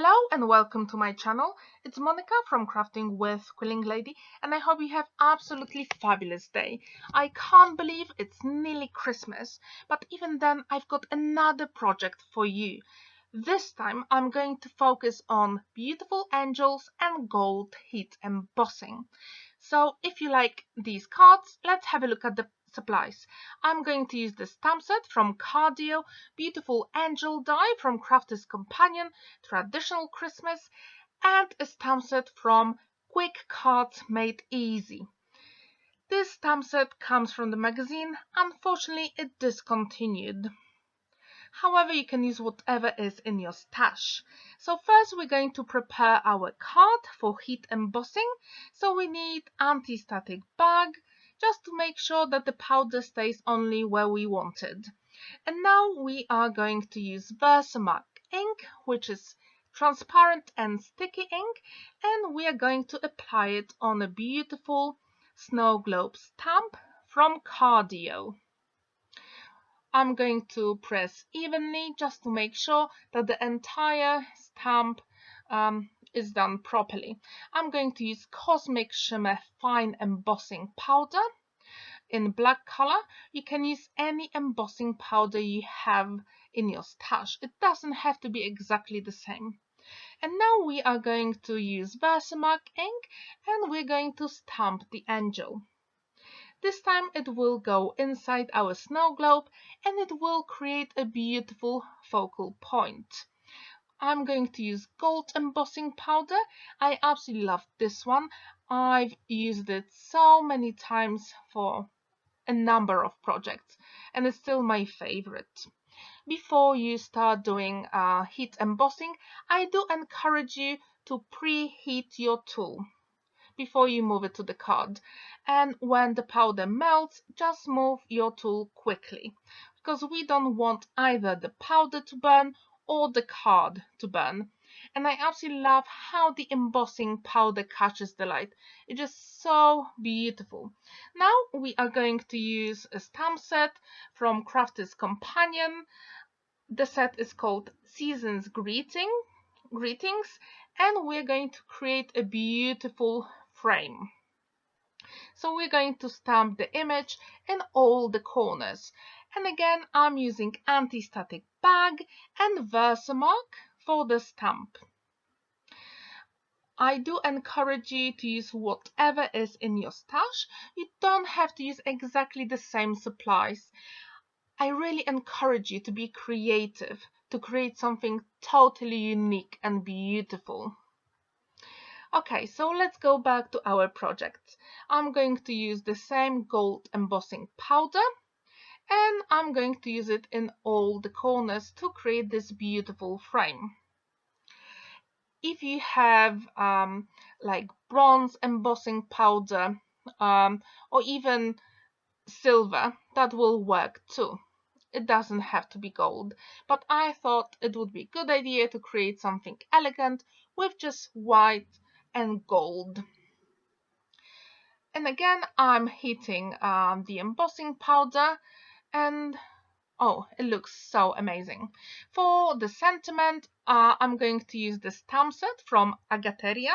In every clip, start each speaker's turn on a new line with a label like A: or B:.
A: Hello and welcome to my channel. It's Monica from Crafting with Quilling Lady, and I hope you have absolutely fabulous day. I can't believe it's nearly Christmas, but even then I've got another project for you. This time I'm going to focus on beautiful angels and gold heat embossing. So if you like these cards, let's have a look at the supplies. I'm going to use the stamp set from Cardio, beautiful angel die from Crafter's Companion, traditional Christmas, and a stamp set from Quick Cards Made Easy. This stamp set comes from the magazine. Unfortunately, it discontinued. However, you can use whatever is in your stash. So first we're going to prepare our card for heat embossing. So we need anti-static bag, just to make sure that the powder stays only where we want it. And now we are going to use Versamark ink, which is transparent and sticky ink, and we are going to apply it on a beautiful snow globe stamp from Cardio. I'm going to press evenly just to make sure that the entire stamp is done properly. I'm going to use Cosmic Shimmer Fine Embossing Powder in black color. You can use any embossing powder you have in your stash. It doesn't have to be exactly the same. And now we are going to use Versamark ink and we're going to stamp the angel. This time it will go inside our snow globe and it will create a beautiful focal point. I'm going to use gold embossing powder. I absolutely love this one. I've used it so many times for a number of projects and it's still my favorite. Before you start doing heat embossing, I do encourage you to preheat your tool before you move it to the card, and when the powder melts, just move your tool quickly, because we don't want either the powder to burn or the card to burn. And I absolutely love how the embossing powder catches the light. It's just so beautiful. Now we are going to use a stamp set from Crafter's Companion. The set is called Season's Greetings, and we're going to create a beautiful frame. So we're going to stamp the image in all the corners. And again, I'm using anti-static bag and Versamark for the stamp. I do encourage you to use whatever is in your stash. You don't have to use exactly the same supplies. I really encourage you to be creative, to create something totally unique and beautiful. Okay, so let's go back to our project. I'm going to use the same gold embossing powder and I'm going to use it in all the corners to create this beautiful frame. If you have like bronze embossing powder or even silver, that will work too. It doesn't have to be gold, but I thought it would be a good idea to create something elegant with just white and gold. And again, I'm heating the embossing powder, and oh, it looks so amazing. For the sentiment, I'm going to use the stamp set from Agateria,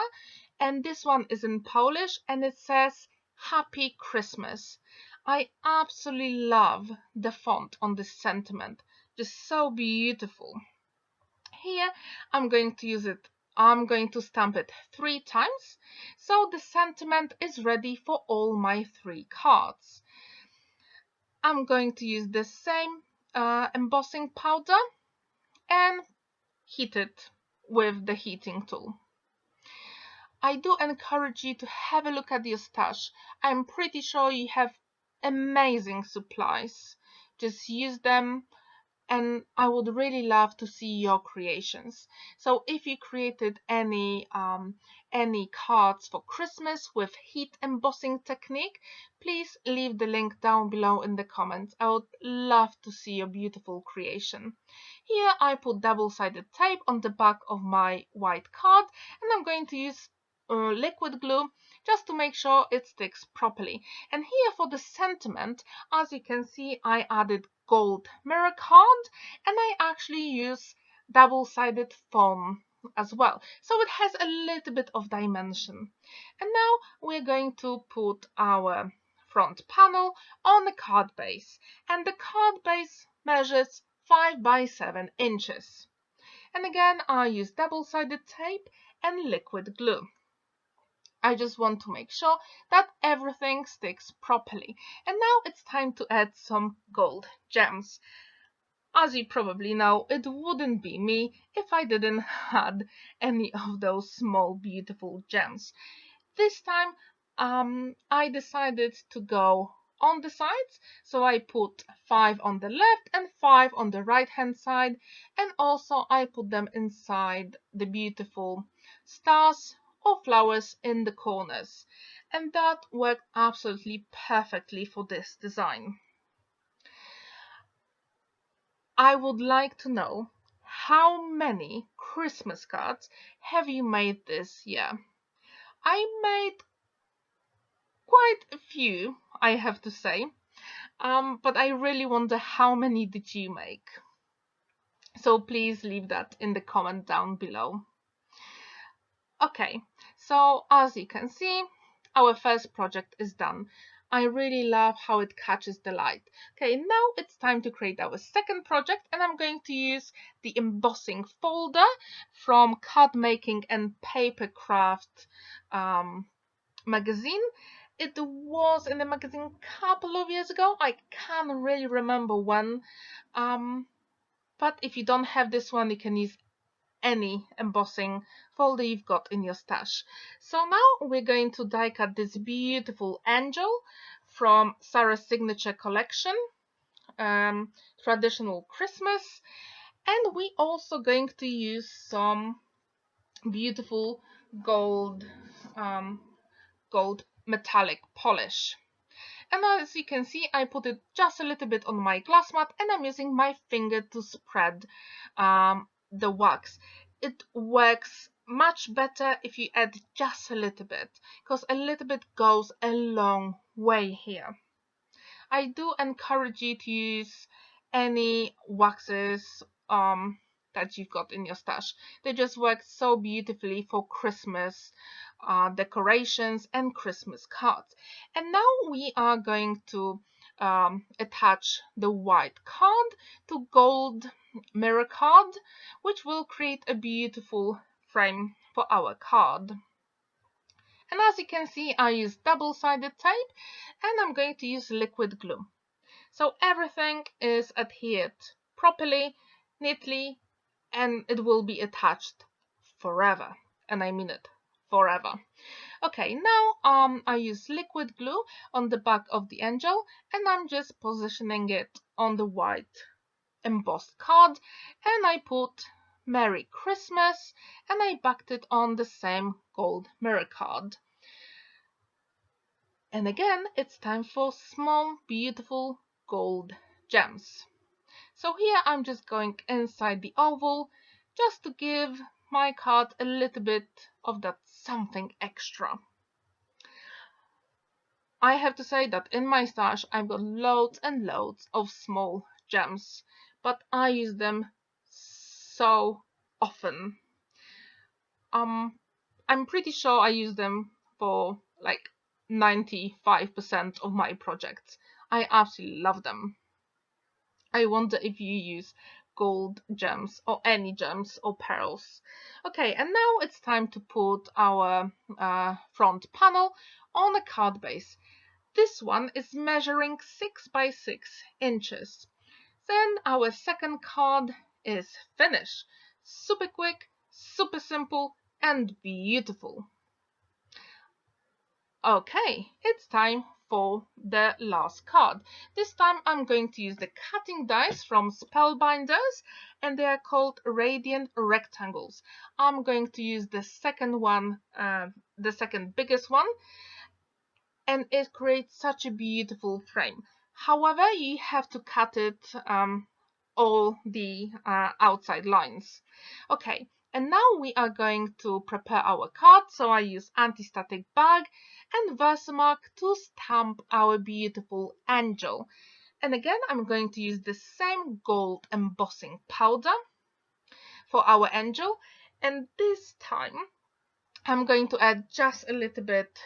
A: and this one is in Polish and it says Happy Christmas. I absolutely love the font on this sentiment, just so beautiful. Here I'm going to stamp it 3 times, so the sentiment is ready for all my 3 cards. I'm going to use the same embossing powder and heat it with the heating tool. I do encourage you to have a look at your stash. I'm pretty sure you have amazing supplies. Just use them, and I would really love to see your creations. So if you created any cards for Christmas with heat embossing technique, please leave the link down below in the comments. I would love to see your beautiful creation. Here I put double-sided tape on the back of my white card, and I'm going to use liquid glue just to make sure it sticks properly. And here for the sentiment, as you can see, I added gold mirror card and I actually use double-sided foam as well, so it has a little bit of dimension. And now we're going to put our front panel on the card base, and the card base measures 5 by 7 inches. And again, I use double-sided tape and liquid glue. I just want to make sure that everything sticks properly. And now it's time to add some gold gems. As you probably know, it wouldn't be me if I didn't add any of those small beautiful gems. This time I decided to go on the sides, so I put 5 on the left and 5 on the right hand side, and also I put them inside the beautiful stars or flowers in the corners, and that worked absolutely perfectly for this design. I would like to know, how many Christmas cards have you made this year? I made quite a few, I have to say, but I really wonder how many did you make? So please leave that in the comment down below. Okay, so as you can see, our first project is done. I really love how it catches the light. Okay, now it's time to create our second project, and I'm going to use the embossing folder from Cardmaking and Papercraft magazine. It was in the magazine a couple of years ago. I can't really remember when, but if you don't have this one, you can use any embossing folder you've got in your stash. So now we're going to die cut this beautiful angel from Sara's signature collection, Traditional Christmas, and we're also going to use some beautiful gold metallic polish. And as you can see, I put it just a little bit on my glass mat, and I'm using my finger to spread the wax. It works much better if you add just a little bit, because a little bit goes a long way here. I do encourage you to use any waxes that you've got in your stash. They just work so beautifully for Christmas decorations and Christmas cards. And now we are going to attach the white card to gold mirror card, which will create a beautiful frame for our card. And as you can see, I use double-sided tape, and I'm going to use liquid glue. So everything is adhered properly, neatly, and it will be attached forever. And I mean it, forever. Okay, now I use liquid glue on the back of the angel, and I'm just positioning it on the white embossed card, and I put Merry Christmas, and I backed it on the same gold mirror card. And again, it's time for small, beautiful gold gems. So here I'm just going inside the oval, just to give my card a little bit of that something extra. I have to say that in my stash I've got loads and loads of small gems, but I use them so often. I'm pretty sure I use them for like 95% of my projects. I absolutely love them. I wonder if you use gold gems or any gems or pearls. Okay, and now it's time to put our front panel on a card base. This one is measuring 6 by 6 inches. Then our second card is finished. Super quick, super simple, and beautiful. Okay, it's time for the last card. This time I'm going to use the cutting dies from Spellbinders, and they are called Radiant Rectangles. I'm going to use the second one, the second biggest one, and it creates such a beautiful frame. However, you have to cut it all the outside lines. Okay, and now we are going to prepare our card. So I use anti-static bag and Versamark to stamp our beautiful angel. And again, I'm going to use the same gold embossing powder for our angel. And this time I'm going to add just a little bit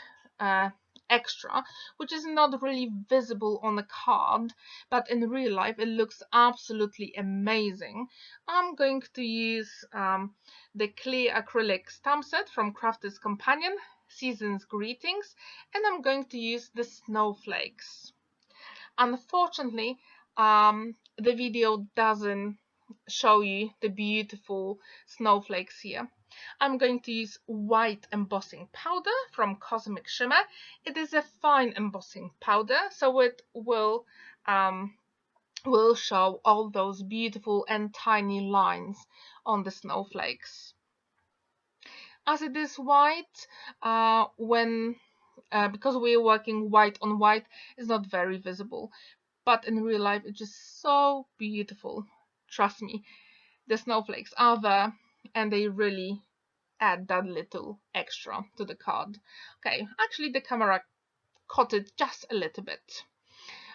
A: extra, which is not really visible on the card, but in real life it looks absolutely amazing. I'm going to use the clear acrylic stamp set from Crafters Companion, Season's Greetings, and I'm going to use the snowflakes. Unfortunately, the video doesn't show you the beautiful snowflakes here. I'm going to use white embossing powder from Cosmic Shimmer. It is a fine embossing powder, so it will show all those beautiful and tiny lines on the snowflakes. As it is white, because we're working white on white, it's not very visible. But in real life, it's just so beautiful. Trust me, the snowflakes are there and they really add that little extra to the card. Okay, actually the camera caught it just a little bit.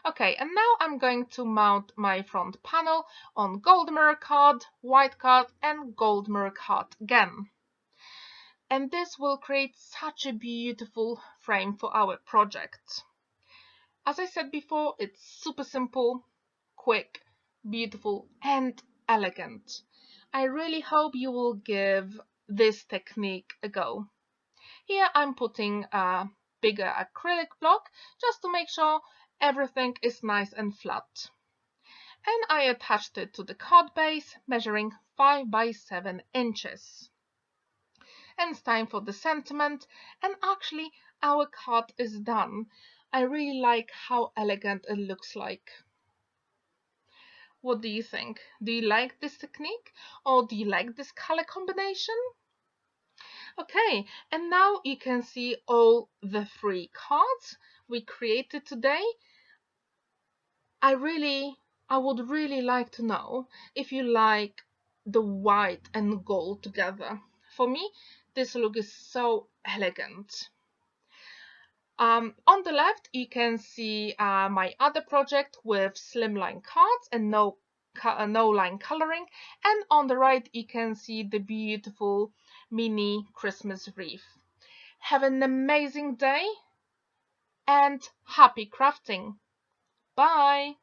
A: Okay, and now I'm going to mount my front panel on gold mirror card, white card, and gold mirror card again. And this will create such a beautiful frame for our project. As I said before, it's super simple, quick, beautiful, and elegant. I really hope you will give this technique a go. Here I'm putting a bigger acrylic block just to make sure everything is nice and flat. And I attached it to the card base, measuring 5 by 7 inches. And it's time for the sentiment, and actually our card is done. I really like how elegant it looks like. What do you think? Do you like this technique, or do you like this color combination? Okay, and now you can see all the 3 cards we created today. I would really like to know if you like the white and gold together. For me, this look is so elegant. On the left, you can see my other project with slimline cards and no line coloring. And on the right, you can see the beautiful mini Christmas wreath. Have an amazing day and happy crafting. Bye!